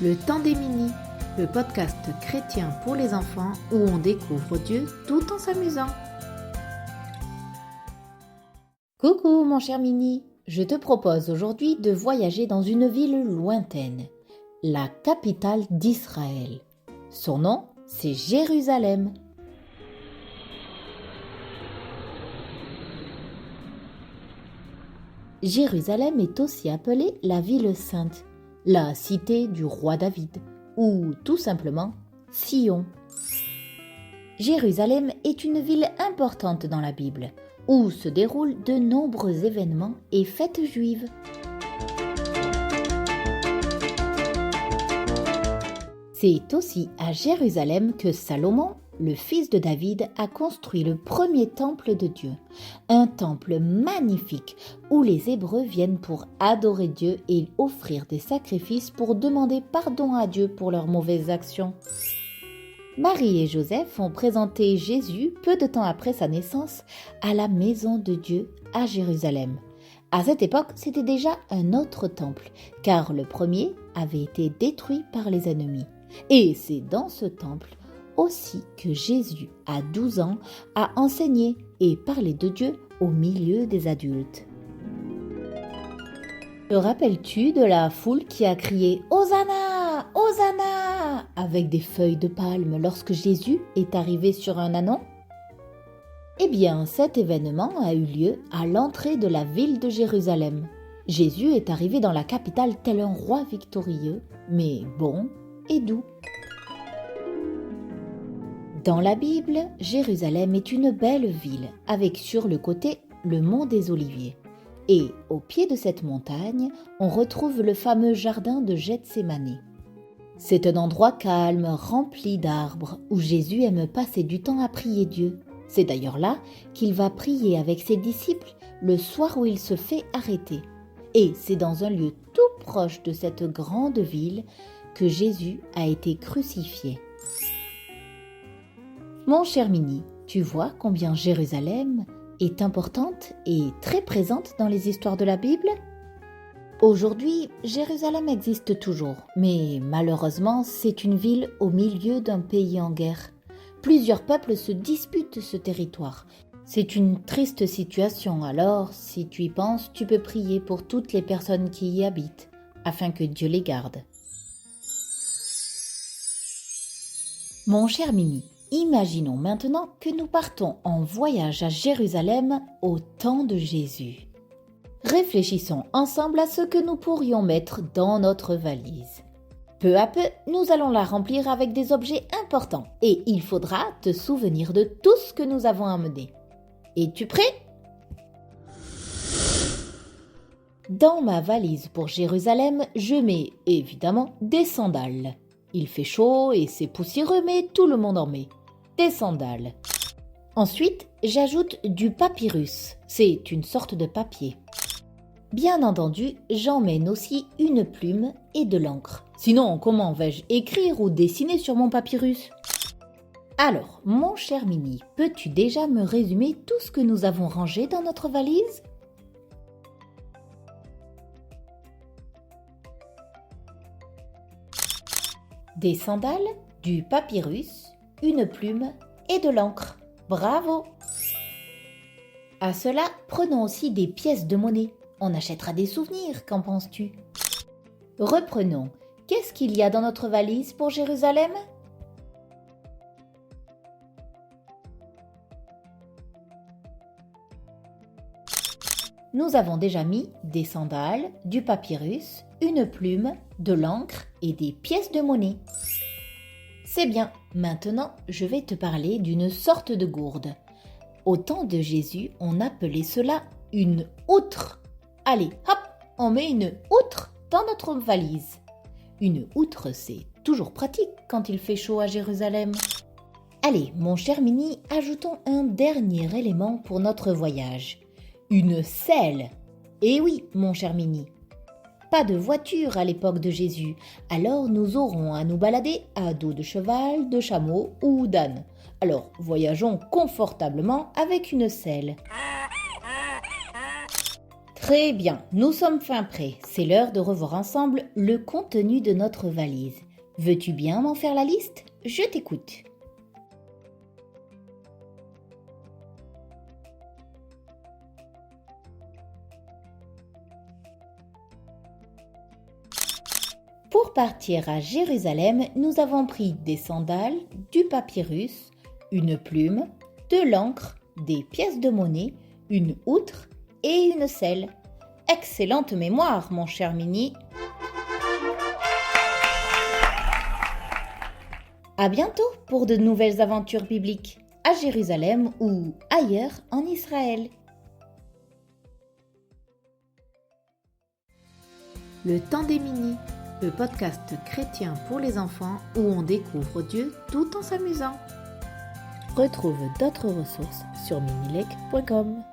Le temps des mini, le podcast chrétien pour les enfants où on découvre Dieu tout en s'amusant. Coucou mon cher mini, je te propose aujourd'hui de voyager dans une ville lointaine, la capitale d'Israël. Son nom, c'est Jérusalem. Jérusalem est aussi appelée la ville sainte, la cité du roi David, ou tout simplement Sion. Jérusalem est une ville importante dans la Bible, où se déroulent de nombreux événements et fêtes juives. C'est aussi à Jérusalem que Salomon, le fils de David, a construit le premier temple de Dieu. Un temple magnifique où les Hébreux viennent pour adorer Dieu et offrir des sacrifices pour demander pardon à Dieu pour leurs mauvaises actions. Marie et Joseph ont présenté Jésus peu de temps après sa naissance à la maison de Dieu à Jérusalem. À cette époque, c'était déjà un autre temple, car le premier avait été détruit par les ennemis. Et c'est dans ce temple aussi que Jésus, à 12 ans, a enseigné et parlé de Dieu au milieu des adultes. Te rappelles-tu de la foule qui a crié « Hosanna, Hosanna » avec des feuilles de palme lorsque Jésus est arrivé sur un ânon ? Eh bien, cet événement a eu lieu à l'entrée de la ville de Jérusalem. Jésus est arrivé dans la capitale tel un roi victorieux, mais bon et doux. Dans la Bible, Jérusalem est une belle ville, avec sur le côté le mont des Oliviers. Et au pied de cette montagne, on retrouve le fameux jardin de Gethsémani. C'est un endroit calme, rempli d'arbres, où Jésus aime passer du temps à prier Dieu. C'est d'ailleurs là qu'il va prier avec ses disciples le soir où il se fait arrêter. Et c'est dans un lieu tout proche de cette grande ville que Jésus a été crucifié. Mon cher Mini, tu vois combien Jérusalem est importante et très présente dans les histoires de la Bible ? Aujourd'hui, Jérusalem existe toujours, mais malheureusement, c'est une ville au milieu d'un pays en guerre. Plusieurs peuples se disputent ce territoire. C'est une triste situation, alors si tu y penses, tu peux prier pour toutes les personnes qui y habitent, afin que Dieu les garde. Mon cher Mimi, imaginons maintenant que nous partons en voyage à Jérusalem au temps de Jésus. Réfléchissons ensemble à ce que nous pourrions mettre dans notre valise. Peu à peu, nous allons la remplir avec des objets importants et il faudra te souvenir de tout ce que nous avons amené. Es-tu prêt ? Dans ma valise pour Jérusalem, je mets évidemment des sandales. Il fait chaud et c'est poussiéreux, mais tout le monde en met. Des sandales. Ensuite, j'ajoute du papyrus. C'est une sorte de papier. Bien entendu, j'emmène aussi une plume et de l'encre. Sinon, comment vais-je écrire ou dessiner sur mon papyrus ? Alors, mon cher Mini, peux-tu déjà me résumer tout ce que nous avons rangé dans notre valise ? Des sandales, du papyrus, une plume et de l'encre. Bravo! À cela, prenons aussi des pièces de monnaie. On achètera des souvenirs, qu'en penses-tu ? Reprenons. Qu'est-ce qu'il y a dans notre valise pour Jérusalem ? Nous avons déjà mis des sandales, du papyrus, une plume, de l'encre et des pièces de monnaie. C'est bien, maintenant je vais te parler d'une sorte de gourde. Au temps de Jésus, on appelait cela une outre. Allez, hop, on met une outre dans notre valise. Une outre, c'est toujours pratique quand il fait chaud à Jérusalem. Allez, mon cher Mini, ajoutons un dernier élément pour notre voyage. Une selle. Eh oui, mon cher Mini. Pas de voiture à l'époque de Jésus, alors nous aurons à nous balader à dos de cheval, de chameau ou d'âne. Alors voyageons confortablement avec une selle. Très bien, nous sommes fin prêts. C'est l'heure de revoir ensemble le contenu de notre valise. Veux-tu bien m'en faire la liste? Je t'écoute. Pour partir à Jérusalem, nous avons pris des sandales, du papyrus, une plume, de l'encre, des pièces de monnaie, une outre et une selle. Excellente mémoire, mon cher Mini. À bientôt pour de nouvelles aventures bibliques, à Jérusalem ou ailleurs en Israël. Le temps des Mini, le podcast chrétien pour les enfants où on découvre Dieu tout en s'amusant. Retrouve d'autres ressources sur minilec.com.